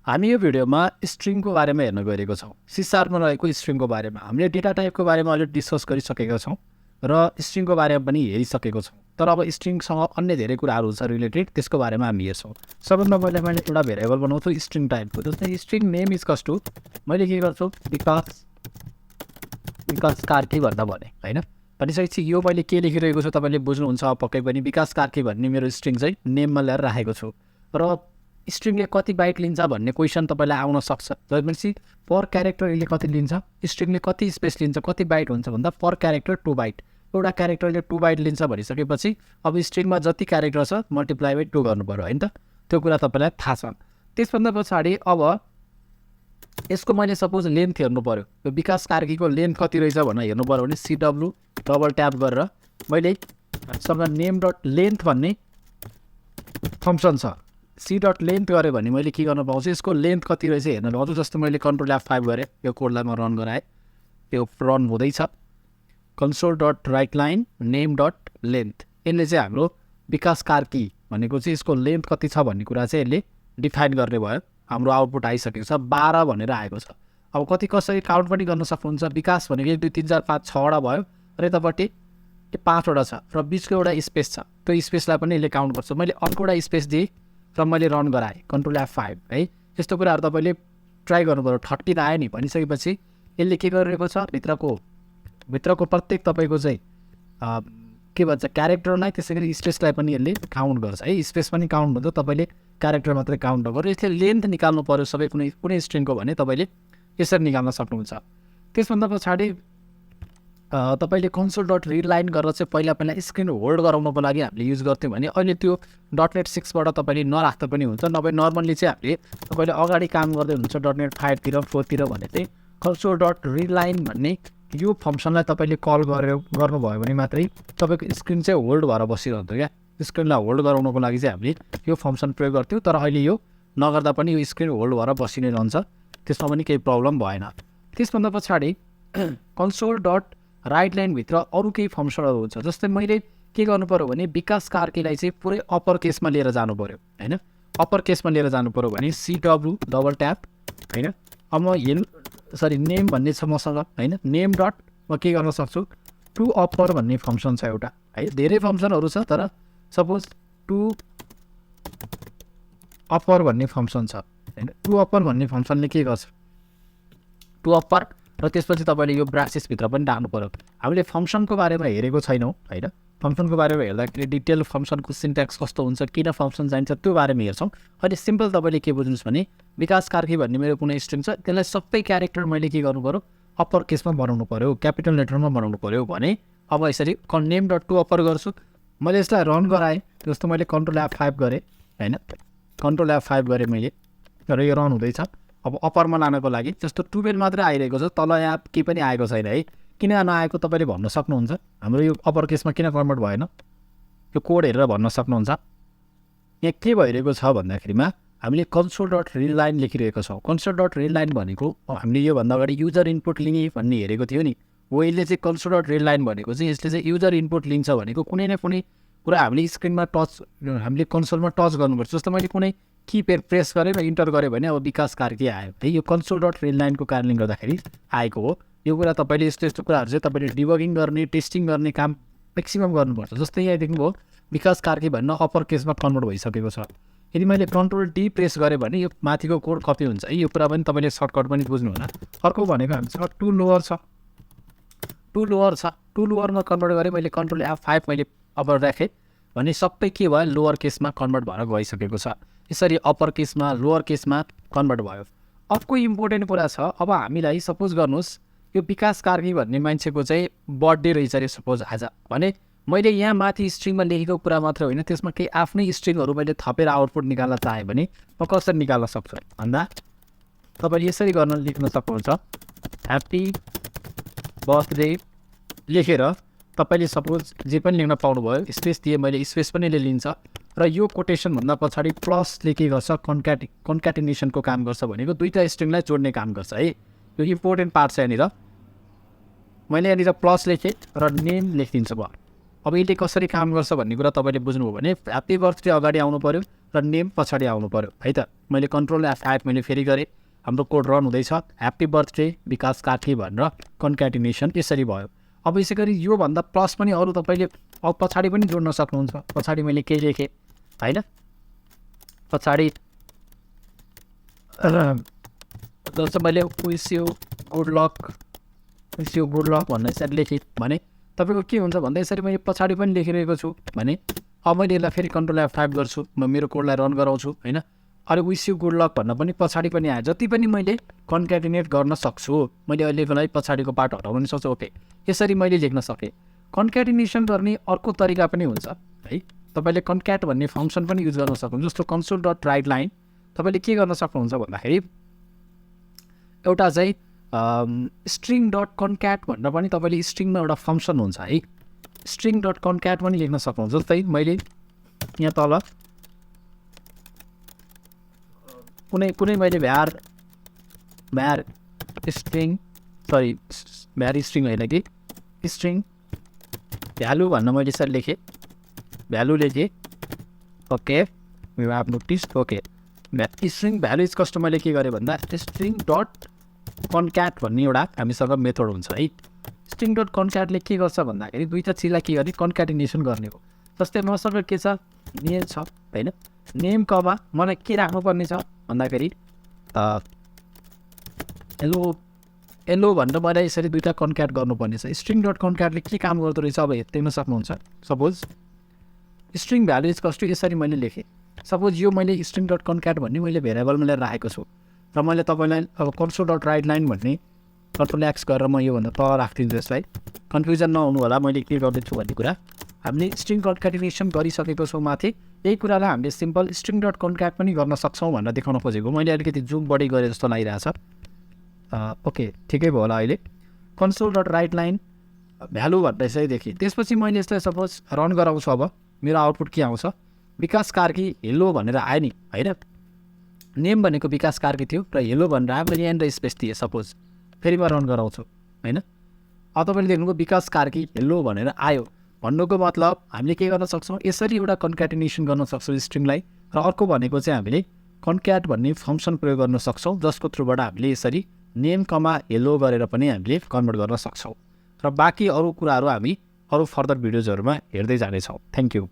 हामी यो भिडियोमा स्ट्रिङको बारेमा हेर्न गएको छौँ। सिसारमा रहेको स्ट्रिङको बारेमा हामीले डेटा टाइपको बारेमा अलरेडी डिस्कस गरिसकेका छौँ र स्ट्रिङको बारेमा पनि हेरिसकेको छौँ। तर अब स्ट्रिङसँग अन्य धेरै कुराहरू छ रिलेटेड, त्यसको बारेमा हामी हेर्छौँ। सबभन्दा मैले एउटा भेरिएबल बनाउँछु स्ट्रिङ टाइपको। जस्तै स्ट्रिङ नेम इज कस टु मैले के गर्छु विकास कार्की भन्दा भने होइन भनिसकेपछि यो मैले के लेखिरहेको छु तपाईँले बुझ्नुहुन्छ पक्कै पनि। विकास कार्की भन्ने मेरो स्ट्रिङ चाहिँ नेममा ल्याएर राखेको छु र स्ट्रिङले कति बाइट लिन्छ भन्ने क्वेसन तपाईँलाई आउन सक्छ। जसपछि पर क्यारेक्टर यसले कति लिन्छ, स्ट्रिङले कति स्पेस लिन्छ, कति बाइट हुन्छ भन्दा पर क्यारेक्टर 2 बाइट। एउटा क्यारेक्टरले 2 बाइट लिन्छ भनिसकेपछि अब स्ट्रिङमा जति क्यारेक्टर छ मल्टिप्लाई बाई 2 गर्नु पऱ्यो होइन त। त्यो कुरा तपाईँलाई थाहा छ। त्यसभन्दा पछाडि अब यसको मैले सपोज लेन्थ हेर्नु पऱ्यो। यो विकास कार्कीको लेन्थ कति रहेछ भनेर हेर्नु पऱ्यो भने CW डबल ट्याप गरेर मैले सँग नेम डट लेन्थ भन्ने फङ्सन छ। C.length गऱ्यो भने मैले के गर्न पाउँछु, यसको लेन्थ कति रहेछ हेर्न पाउँछु। जस्तो मैले कन्ट्रोल F5 गरेँ, यो कोडलाई म रन गराएँ, त्यो रन हुँदैछ। Console dot right line name dot length, यसले चाहिँ हाम्रो विकास कार्की भनेको चाहिँ यसको लेन्थ कति छ भन्ने कुरा चाहिँ यसले डिफाइन गर्ने भयो। हाम्रो आउटपुट आइसकेको छ 12 भनेर आएको छ। अब कति कसरी काउन्ट पनि गर्न सक्नुहुन्छ। विकास भनेको 1 2 3 4 5 6वटा भयो र यतापट्टि 5वटा छ र बिचको एउटा स्पेस छ। त्यो स्पेसलाई पनि यसले काउन्ट गर्छ। मैले अर्को एउटा स्पेस दिएँ र मैले रन गराएँ कन्ट्रोल F5 है। यस्तो कुराहरू तपाईँले ट्राई गर्नु पऱ्यो। 30 आयो नि भनिसकेपछि यसले के गरिरहेको छ, भित्रको प्रत्येक तपाईँको चाहिँ के भन्छ क्यारेक्टरलाई, त्यसै गरी स्पेसलाई पनि यसले काउन्ट गर्छ है। स्पेस पनि काउन्ट हुन्छ, तपाईँले क्यारेक्टर मात्रै काउन्ट नगर्नु। यसले लेन्थ निकाल्नु पऱ्यो सबै कुनै स्ट्रिङको भने तपाईँले यसरी निकाल्न सक्नुहुन्छ। त्यसभन्दा पछाडि तपाईँले कन्सोल डट रिड लाइन गरेर चाहिँ पहिला स्क्रिन होल्ड गराउनको लागि हामीले युज गर्थ्यौँ भने अहिले त्यो .NET 6बाट तपाईँले नराख्दा पनि हुन्छ। नभए नर्मल्ली चाहिँ हामीले तपाईँले अगाडि काम गर्दै हुनुहुन्छ .NET 5तिर 4तिर भने चाहिँ कन्सोल डट रिड लाइन भन्ने यो फङ्सनलाई तपाईँले कल गर्नुभयो भने मात्रै तपाईँको स्क्रिन चाहिँ होल्ड भएर बसिरहन्थ्यो क्या। स्क्रिनलाई होल्ड गराउनको लागि चाहिँ हामीले यो फङ्सन प्रयोग गर्थ्यौँ। तर अहिले यो नगर्दा पनि यो स्क्रिन होल्ड भएर बसि नै रहन्छ, त्यसमा पनि केही प्रब्लम भएन। त्यसभन्दा पछाडि कन्सोल डट राइट लाइनभित्र अरू केही फङ्सनहरू हुन्छ। जस्तै मैले के गर्नु पऱ्यो भने विकास कार्कीलाई चाहिँ पुरै अप्पर केसमा लिएर जानु पऱ्यो होइन। अप्पर केसमा लिएर जानु पऱ्यो भने CW डबल ट्याप होइन। अब म नेम भन्ने छ मसँग होइन। नेम डट म के गर्न सक्छु, ToUpper भन्ने फङ्सन छ एउटा है। धेरै फङ्सनहरू छ तर सपोज ToUpper भन्ने फङ्सन छ होइन। ToUpper भन्ने फङ्सनले के गर्छ, ToUpper र त्यसपछि तपाईँले यो ब्रासेसभित्र पनि राख्नु पऱ्यो। हामीले फङ्सनको बारेमा हेरेको छैनौँ होइन। फङ्सनको बारेमा हेर्दाखेरि डिटेल फङ्सनको सिन्ट्याक्स कस्तो हुन्छ, किन फङ्सन चाहिन्छ त्यो बारेमा हेर्छौँ। अहिले सिम्पल तपाईँले के बुझ्नुहोस् भने विकास कार्की भन्ने मेरो कुनै स्ट्रिङ छ, त्यसलाई सबै क्यारेक्टर मैले के गर्नु पऱ्यो, अप्पर केसमा बनाउनु पऱ्यो, क्यापिटल लेटरमा बनाउनु पऱ्यो भने अब यसरी नेम डट ToUpper गर्छु। मैले यसलाई रन गराएँ। जस्तो मैले कन्ट्रोल F5 गरेँ होइन। कन्ट्रोल F5 गरेँ मैले र यो रन हुँदैछ। अब अप्परमा लानको लागि जस्तो 12 मात्रै आइरहेको छ, तल यहाँ केही पनि आएको छैन है। किन नआएको तपाईँले भन्न सक्नुहुन्छ, हाम्रो यो अप्पर केसमा किन कन्भर्ट भएन, यो कोड हेरेर भन्न सक्नुहुन्छ। यहाँ के भइरहेको छ भन्दाखेरिमा हामीले कन्सोल डट रिड लाइन लेखिरहेको छौँ। कन्सोल डट रिड लाइन भनेको हामीले योभन्दा अगाडि युजर इनपुट लिने भन्ने हेरेको थियो नि, हो यसले चाहिँ कन्सोल डट रिड लाइन भनेको चाहिँ यसले चाहिँ युजर इनपुट लिन्छ भनेको कुनै न कुनै कुरा हामीले स्क्रिनमा हामीले कन्सोलमा टच गर्नुपर्छ। जस्तो मैले कुनै किप्याड प्रेस गरेँ र इन्टर गरेँ भने अब विकास कार्की आयो है। यो कन्सोल डट रिड लाइनको कारणले गर्दाखेरि आएको हो। यो कुरा तपाईँले यस्तो कुराहरू चाहिँ तपाईँले डिबगिङ गर्ने, टेस्टिङ गर्ने काम म्याक्सिमम गर्नुपर्छ। जस्तै यहाँ देख्नुभयो विकास कार्की भन्न अप्पर केसमा कन्भर्ट भइसकेको छ। यदि मैले कन्ट्रोल D प्रेस गरेँ भने यो माथिको कोड कपी हुन्छ है। यो कुरा पनि तपाईँले सर्टकट पनि बुझ्नु होला। अर्को भनेको हामीसँग ToLower छ। ToLowerमा कन्भर्ट गरेँ मैले कन्ट्रोल F5 मैले अप्पर राखेँ भने सबै के भयो, लोवर केसमा कन्भर्ट भएर गइसकेको छ। यसरी अप्पर केसमा लोवर केसमा कन्भर्ट भयो। अर्को इम्पोर्टेन्ट कुरा छ, अब हामीलाई सपोज गर्नुहोस् यो विकास कार्की भन्ने मान्छेको चाहिँ बर्थडे रहेछ अरे सपोज आज भने मैले यहाँ माथि स्ट्रिङमा लेखेको कुरा मात्र होइन, त्यसमा केही आफ्नै स्ट्रिङहरू मैले थपेर आउटपुट निकाल्न चाहेँ भने म कसरी निकाल्न सक्छु भन्दा तपाईँले यसरी गर्न लेख्न सक्नुहुन्छ, ह्याप्पी बर्थडे लेखेर तपाईँले सपोज जे पनि लेख्न पाउनुभयो। स्पेस दिए मैले, स्पेस पनि यसले लिन्छ र यो कोटेसनभन्दा पछाडि प्लसले के गर्छ, कन्क्याटेनेसनको काम गर्छ भनेको दुईवटा स्ट्रिङलाई जोड्ने काम गर्छ है। यो इम्पोर्टेन्ट पार्ट छ यहाँनिर। मैले यहाँनिर प्लस लेखेँ र नेम लेखिदिन्छु भयो। अब यसले कसरी काम गर्छ भन्ने कुरा तपाईँले बुझ्नुभयो भने ह्याप्पी बर्थडे अगाडि आउनु पऱ्यो र नेम पछाडि आउनु पऱ्यो है त। मैले कन्ट्रोल F5 मैले फेरि गरेँ, हाम्रो कोड रन हुँदैछ। ह्याप्पी बर्थडे विकास कार्की भनेर कन्क्याटिनेसन यसरी भयो। अब यसै गरी योभन्दा प्लस पनि अरू तपाईँले अब पछाडि पनि जोड्न सक्नुहुन्छ। पछाडि मैले के लेखेँ होइन, पछाडि जस्तो मैले विश यु गुड लक भन्ने यसरी लेखेँ भने तपाईँको के हुन्छ भन्दा यसरी मैले पछाडि पनि लेखिरहेको छु भने अब मैले यसलाई फेरि कन्ट्रोल F5 गर्छु, म मेरो कोडलाई रन गराउँछु होइन। अरे विश यु गुड लक भन्न पनि पछाडि पनि आयो। जति पनि मैले कन्क्याटिनेट गर्न सक्छु, मैले अहिलेकोलाई पछाडिको पार्ट हटाउन सक्छु। ओके, यसरी मैले लेख्न सकेँ। कन्क्याटिनेसन गर्ने अर्को तरिका पनि हुन्छ है। तपाईँले कन्क्याट भन्ने फङ्सन पनि युज गर्न सक्नुहुन्छ। जस्तो console.writeLine तपाईँले के गर्न सक्नुहुन्छ भन्दाखेरि एउटा चाहिँ string.concat भनेर पनि तपाईँले स्ट्रिङमा एउटा फङ्सन हुन्छ है, string.concat पनि लेख्न सक्नुहुन्छ। जस्तै मैले यहाँ तल कुनै मैले भ्यार स्ट्रिङ होइन कि स्ट्रिङ भ्यालु भन्न मैले यसरी लेखेँ, भ्यालु लेखेँ। Okay, we have noticed. Okay, string value is कस्तो मैले के गरेँ भन्दा स्ट्रिङ डट कन्क्याट भन्ने एउटा हामीसँग मेथड हुन्छ है। स्ट्रिङ डट कन्क्याटले के गर्छ भन्दाखेरि दुईवटा चिजलाई के गर्ने कन्क्याटिनेसन गर्ने हो। जस्तै मसँग के छ, नेम छ होइन, नेम कमा मलाई के राख्नुपर्ने छ भन्दाखेरि हेलो भनेर मैले यसरी दुईवटा कन्क्याट गर्नुपर्ने छ। स्ट्रिङ डट कन्क्याटले के काम गर्दो रहेछ अब हेर्न सक्नुहुन्छ। सपोज स्ट्रिङ भ्यालु इज कस्तो यसरी मैले लेखेँ। सपोज यो मैले स्ट्रिङ डट कन्क्याट भन्ने मैले भेरिएबलमा लिएर राखेको छु र मैले तपाईँलाई अब console.writeLine भन्ने कन्ट्रोल X गरेर म योभन्दा तल राख्दिन्छु। यसलाई कन्फ्युजन नहुनु होला मैले के गर्दैछु भन्ने कुरा। हामीले स्ट्रिङ कन्क्याटिनेसन गरिसकेको छौँ माथि। यही कुरालाई हामीले सिम्पल स्ट्रिङ डट कन्क्याट पनि गर्न सक्छौँ भनेर देखाउन खोजेको। मैले अलिकति जुम बढी गरेँ जस्तो लागिरहेछ। ओके, ठिकै भयो होला। अहिले console.writeLine भ्यालु भन्ने चाहिँ देखेँ। त्यसपछि मैले यसलाई सपोज रन गराउँछु। अब मेरो आउटपुट के आउँछ, विकास कार्की हेलो भनेर आयो नि होइन। नेम भनेको विकास कार्की थियो र हेलो भनेर आयो, मैले यहाँनिर स्पेस दिएँ। सपोज फेरि म रन गराउँछु होइन। अब तपाईँले देख्नुभयो विकास कार्की हेलो भनेर आयो। भन्नुको मतलब हामीले के गर्न सक्छौँ, यसरी एउटा कन्क्याटिनेसन गर्न सक्छौँ स्ट्रिङलाई। र अर्को भनेको चाहिँ हामीले कन्क्याट भन्ने फङ्सन प्रयोग गर्न सक्छौँ, जसको थ्रुबाट हामीले यसरी नेम कमा हेलो गरेर पनि हामीले कन्भर्ट गर्न सक्छौँ। र बाँकी अरू कुराहरू हामी अरू फर्दर भिडियोजहरूमा हेर्दै जानेछौँ। Thank you.